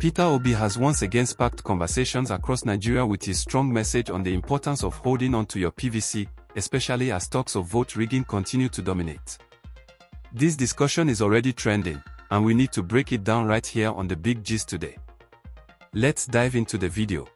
Peter Obi has once again sparked conversations across Nigeria with his strong message on the importance of holding on to your PVC, especially as talks of vote rigging continue to dominate. This discussion is already trending, and we need to break it down right here on the Big Gist today. Let's dive into the video.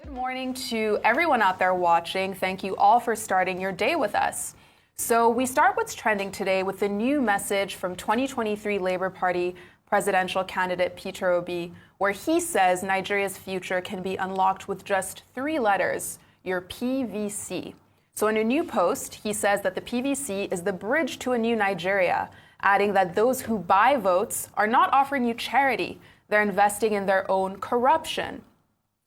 Good morning to everyone out there watching. Thank you all for starting your day with us. So we start what's trending today with the new message from 2023 Labour Party presidential candidate Peter Obi, where he says Nigeria's future can be unlocked with just 3 letters, your PVC. So in a new post, he says that the PVC is the bridge to a new Nigeria, adding that those who buy votes are not offering you charity, they're investing in their own corruption.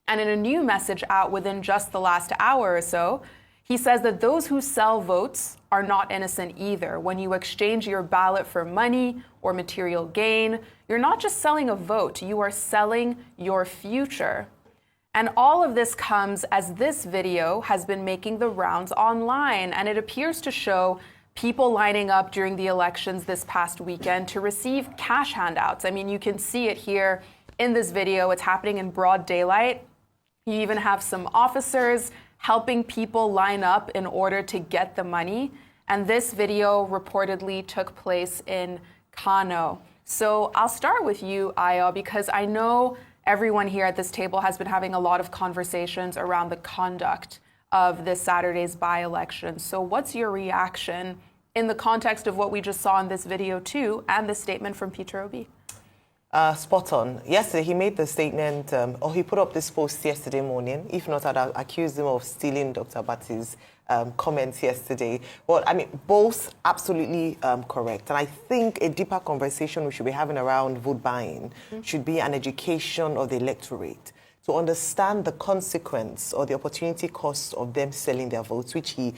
And in a new message out within just the last hour or so, he says that those who sell votes are not innocent either. When you exchange your ballot for money or material gain, you're not just selling a vote, you are selling your future. And all of this comes as this video has been making the rounds online, and it appears to show people lining up during the elections this past weekend to receive cash handouts. I mean, you can see it here in this video. It's happening in broad daylight. You even have some officers helping people line up in order to get the money. And this video reportedly took place in Kano. So I'll start with you, Ayo, because I know everyone here at this table has been having a lot of conversations around the conduct of this Saturday's by-election. So what's your reaction in the context of what we just saw in this video too, and the statement from Peter Obi? Spot on. Yesterday, he made the statement, or he put up this post yesterday morning. If not, I'd accuse him of stealing Dr. Bati's comments yesterday. Well, I mean, both absolutely correct. And I think a deeper conversation we should be having around vote buying should be an education of the electorate to understand the consequence or the opportunity cost of them selling their votes, which he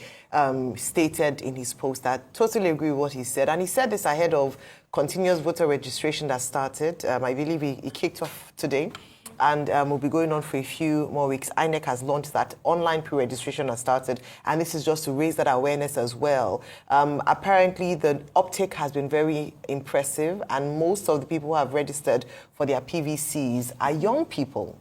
stated in his post. I totally agree with what he said. And he said this ahead of continuous voter registration that started. I believe he kicked off today and will be going on for a few more weeks. INEC has launched that online pre-registration has started, and this is just to raise that awareness as well. Apparently, the uptake has been very impressive, and most of the people who have registered for their PVCs are young people.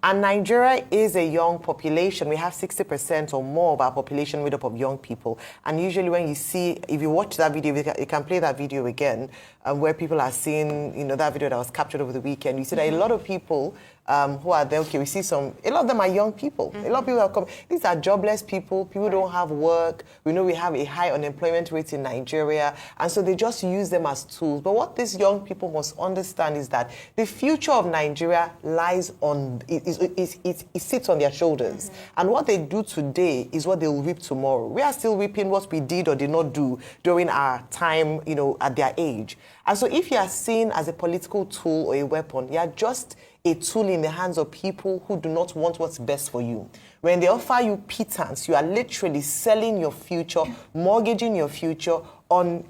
And Nigeria is a young population. We have 60% or more of our population made up of young people. And usually when you see, if you watch that video, you can play that video again, where people are seeing, that video that was captured over the weekend. You see that a lot of people who are there, we see a lot of them are young people. A lot of people are coming. These are jobless people. People don't have work. We know we have a high unemployment rate in Nigeria. And so they just use them as tools. But what these young people must understand is that the future of Nigeria lies on, it sits on their shoulders. And what they do today is what they will reap tomorrow. We are still reaping what we did or did not do during our time, at their age. And so if you are seen as a political tool or a weapon, you are just a tool in the hands of people who do not want what's best for you. When they offer you pittance, you are literally selling your future, mortgaging your future on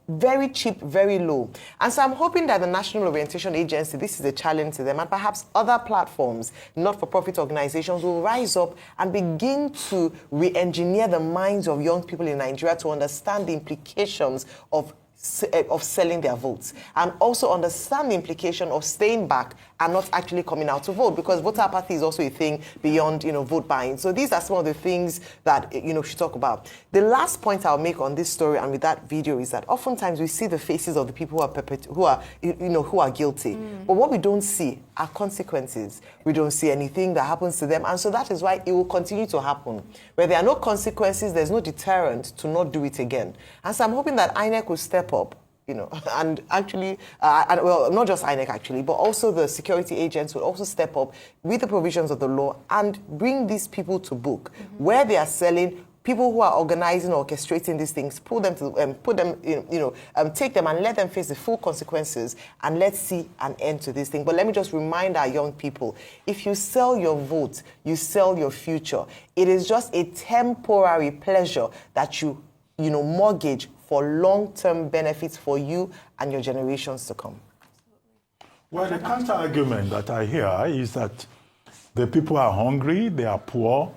very cheap, very low. And so I'm hoping that the National Orientation Agency, this is a challenge to them, and perhaps other platforms, not-for-profit organizations will rise up and begin to re-engineer the minds of young people in Nigeria to understand the implications of selling their votes, and also understand the implication of staying back and not actually coming out to vote, because voter apathy is also a thing beyond, vote buying. So these are some of the things that, we should talk about. The last point I'll make on this story and with that video is that oftentimes we see the faces of the people who are guilty. But what we don't see are consequences. We don't see anything that happens to them. And so that is why it will continue to happen. Where there are no consequences, there's no deterrent to not do it again. And so I'm hoping that INEC will step up, and actually, well, not just INEC actually, but also the security agents will also step up with the provisions of the law and bring these people to book. Where they are selling, people who are organizing or orchestrating these things, take them and let them face the full consequences, and let's see an end to this thing. But let me just remind our young people, if you sell your vote, you sell your future. It is just a temporary pleasure that you mortgage for long-term benefits for you and your generations to come. Well, the counter-argument that I hear is that the people are hungry, they are poor,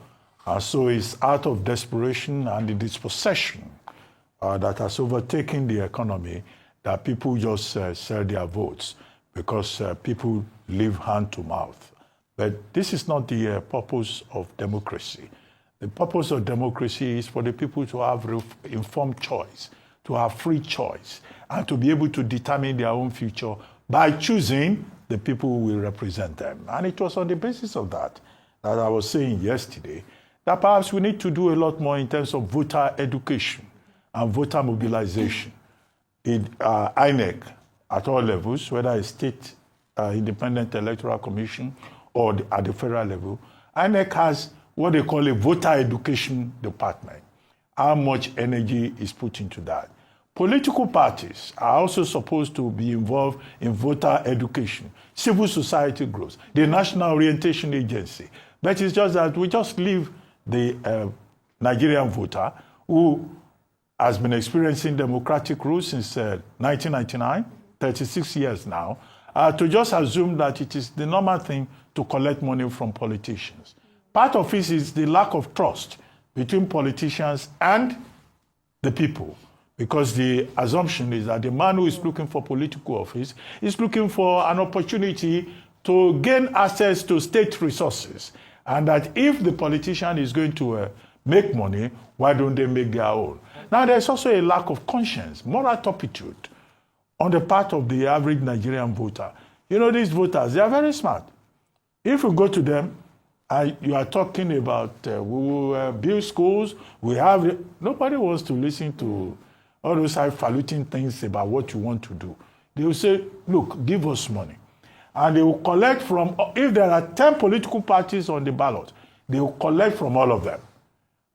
so it's out of desperation and the dispossession that has overtaken the economy that people just sell their votes, because people live hand to mouth. But this is not the purpose of democracy. The purpose of democracy is for the people to have informed choice, to have free choice, and to be able to determine their own future by choosing the people who will represent them. And it was on the basis of that that I was saying yesterday that perhaps we need to do a lot more in terms of voter education and voter mobilization. INEC at all levels, whether it's state independent electoral commission or at the federal level, INEC has what they call a voter education department. How much energy is put into that? Political parties are also supposed to be involved in voter education, civil society groups, the National Orientation Agency. But it's just that we just leave the Nigerian voter who has been experiencing democratic rule since 1999, 36 years now, to just assume that it is the normal thing to collect money from politicians. Part of it is the lack of trust between politicians and the people, because the assumption is that the man who is looking for political office is looking for an opportunity to gain access to state resources, and that if the politician is going to make money, why don't they make their own? Now, there's also a lack of conscience, moral turpitude on the part of the average Nigerian voter. You know, these voters, they are very smart. If you go to them, you are talking about we will build schools, nobody wants to listen to all those highfalutin things about what you want to do. They will say, look, give us money. And they will collect from, if there are 10 political parties on the ballot, they will collect from all of them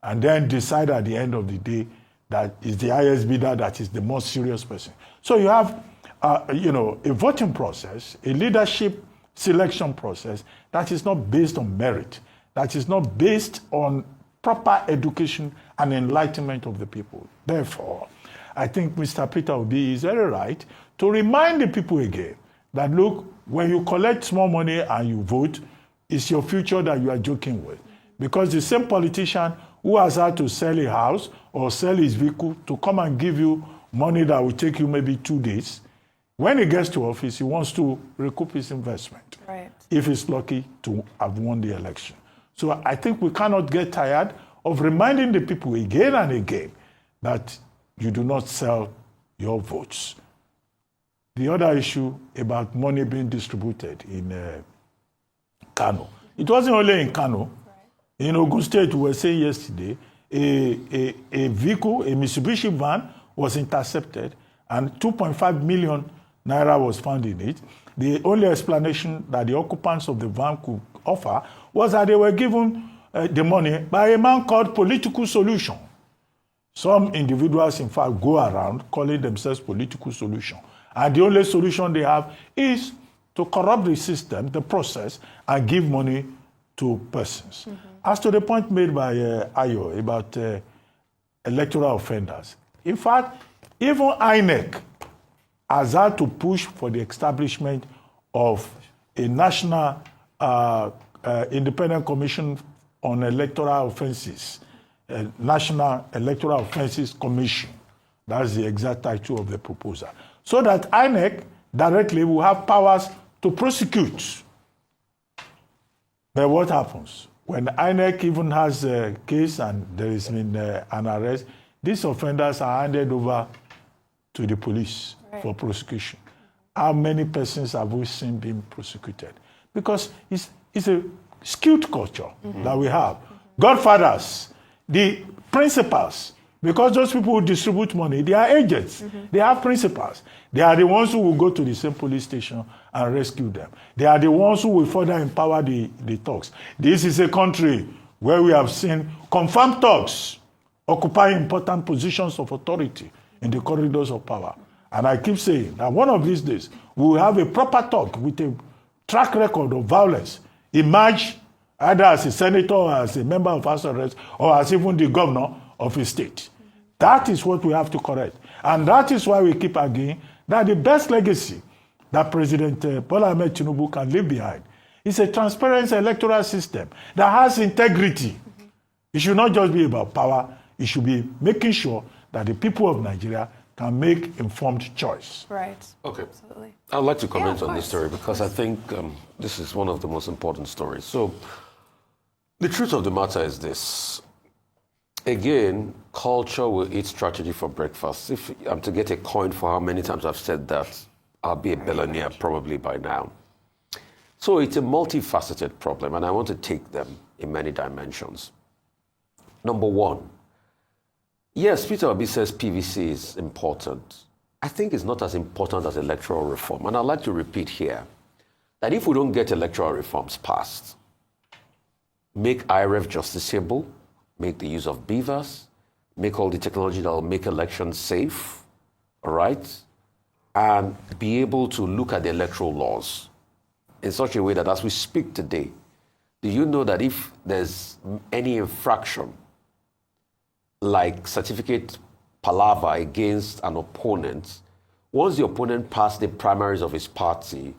and then decide at the end of the day that is the highest bidder that is the most serious person. So you have, a voting process, a leadership selection process that is not based on merit, that is not based on proper education and enlightenment of the people. Therefore, I think Mr. Peter Obi is very right to remind the people again that, look, when you collect small money and you vote, it's your future that you are joking with. Because the same politician who has had to sell a house or sell his vehicle to come and give you money that will take you maybe 2 days, when he gets to office, he wants to recoup his investment. Right. If he's lucky to have won the election. So I think we cannot get tired of reminding the people again and again that you do not sell your votes. The other issue about money being distributed in Kano. It wasn't only in Kano. In Ogun State, we were saying yesterday, a vehicle, a Mitsubishi van, was intercepted and 2.5 million naira was found in it. The only explanation that the occupants of the van could offer was that they were given the money by a man called Political Solution. Some individuals, in fact, go around calling themselves Political Solution. And the only solution they have is to corrupt the system, the process, and give money to persons. Mm-hmm. As to the point made by Ayo about electoral offenders, in fact, even INEC has had to push for the establishment of a national independent commission on electoral offenses, National Electoral Offenses Commission. That's the exact title of the proposal. So that INEC directly will have powers to prosecute. But what happens? When INEC even has a case and there has been an arrest, these offenders are handed over to the police for prosecution. How many persons have we seen being prosecuted? Because it's a skewed culture that we have. Godfathers, the principals, because those people who distribute money, they are agents. They have principals. They are the ones who will go to the same police station and rescue them. They are the ones who will further empower the thugs. This is a country where we have seen confirmed thugs occupying important positions of authority in the corridors of power. And I keep saying that one of these days, we will have a proper thug with a track record of violence emerge either as a senator or as a member of House of Reps or as even the governor of a state. That is what we have to correct. And that is why we keep arguing that the best legacy that President Bola Ahmed Tinubu can leave behind is a transparent electoral system that has integrity. It should not just be about power. It should be making sure that the people of Nigeria can make informed choice. Right. Okay. Absolutely. I'd like to comment of on this course. story because I think this is one of the most important stories. So, the truth of the matter is this. Again, culture will eat strategy for breakfast. If I'm to get a coin for how many times I've said that, I'll be a billionaire probably by now. So it's a multifaceted problem, and I want to take them in many dimensions. Number one, yes, Peter Obi says PVC is important. I think it's not as important as electoral reform. And I'd like to repeat here that if we don't get electoral reforms passed, make IREF justiciable, make the use of beavers, make all the technology that will make elections safe, all right? And be able to look at the electoral laws in such a way that as we speak today, do you know that if there's any infraction, like certificate palaver against an opponent, once the opponent passed the primaries of his party,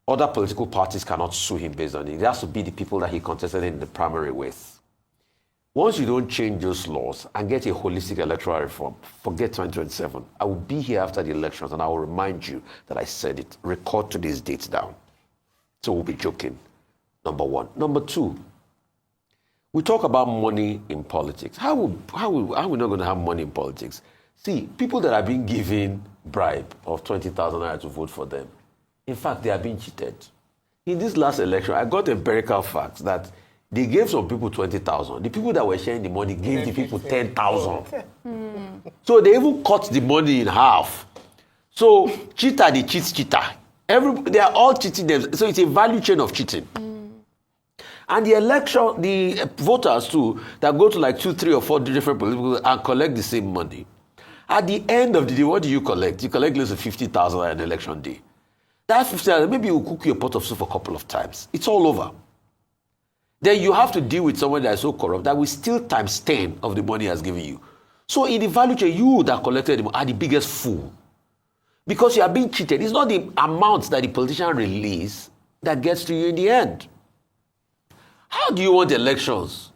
other political parties cannot sue him based on it. It has to be the people that he contested in the primary with. Once you don't change those laws and get a holistic electoral reform, forget 2027. I will be here after the elections and I will remind you that I said it. Record today's dates down. So we'll be joking, number one. Number two, we talk about money in politics. How are we not going to have money in politics? See, people that are being given bribe of 20,000 naira to vote for them, in fact, they are being cheated. In this last election, I got empirical facts that they gave some people 20,000. The people that were sharing the money gave the people 10,000. So they even cut the money in half. So cheater, they cheat cheater. They are all cheating them. So it's a value chain of cheating. And the voters too, that go to like 2, 3, or 4 different political and collect the same money. At the end of the day, what do you collect? You collect less than 50,000 on an election day. That 50,000, maybe you cook your pot of soup a couple of times. It's all over. Then you have to deal with someone that is so corrupt that will steal times 10 of the money he has given you. So in the value chain, you that collected the money are the biggest fool. Because you are being cheated. It's not the amount that the politician release that gets to you in the end. How do you want elections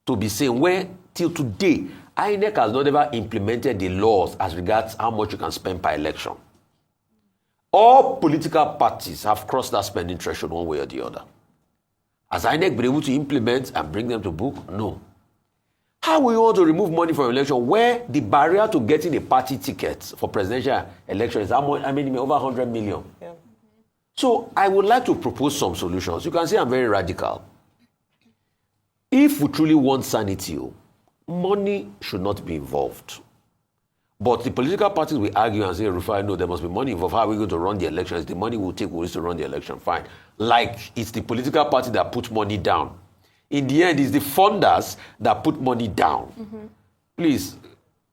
to be seen when, till today, INEC has not ever implemented the laws as regards how much you can spend per election? All political parties have crossed that spending threshold one way or the other. Has INEC been able to implement and bring them to book? No. How will you want to remove money from election where the barrier to getting a party ticket for presidential election is over 100 million? Yeah. So I would like to propose some solutions. You can say I'm very radical. If we truly want sanity, money should not be involved. But the political parties will argue and say, Rufai, no, there must be money involved. How are we going to run the elections? The money we'll take, we'll use to run the election. Fine. Like it's the political party that put money down. In the end, it's the funders that put money down. Mm-hmm. Please.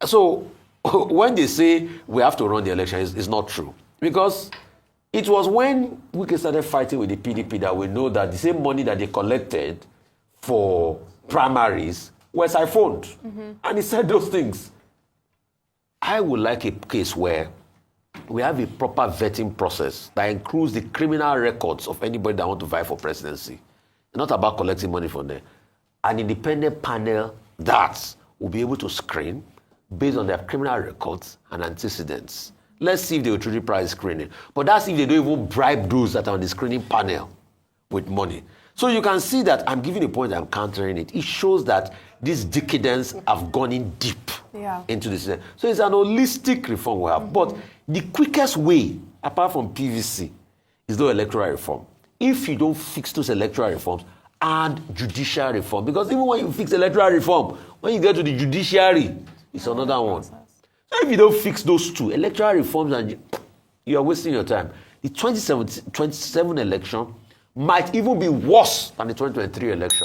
So when they say we have to run the election, it's not true. Because it was when we started fighting with the PDP that we know that the same money that they collected for primaries were siphoned. Mm-hmm. And he said those things. I would like a case where we have a proper vetting process that includes the criminal records of anybody that wants to vie for presidency. It's not about collecting money from them. An independent panel that will be able to screen based on their criminal records and antecedents. Let's see if they will truly prize screening. But that's if they don't even bribe those that are on the screening panel with money. So you can see that I'm giving a point, I'm countering it. It shows that these decadents have gone in deep into the system. So it's an holistic reform we have. Mm-hmm. But the quickest way, apart from PVC, is the electoral reform. If you don't fix those electoral reforms and judicial reform, because even when you fix electoral reform, when you get to the judiciary, it's another one. So if you don't fix those two, electoral reforms, and you are wasting your time. The 2027 election might even be worse than the 2023 election.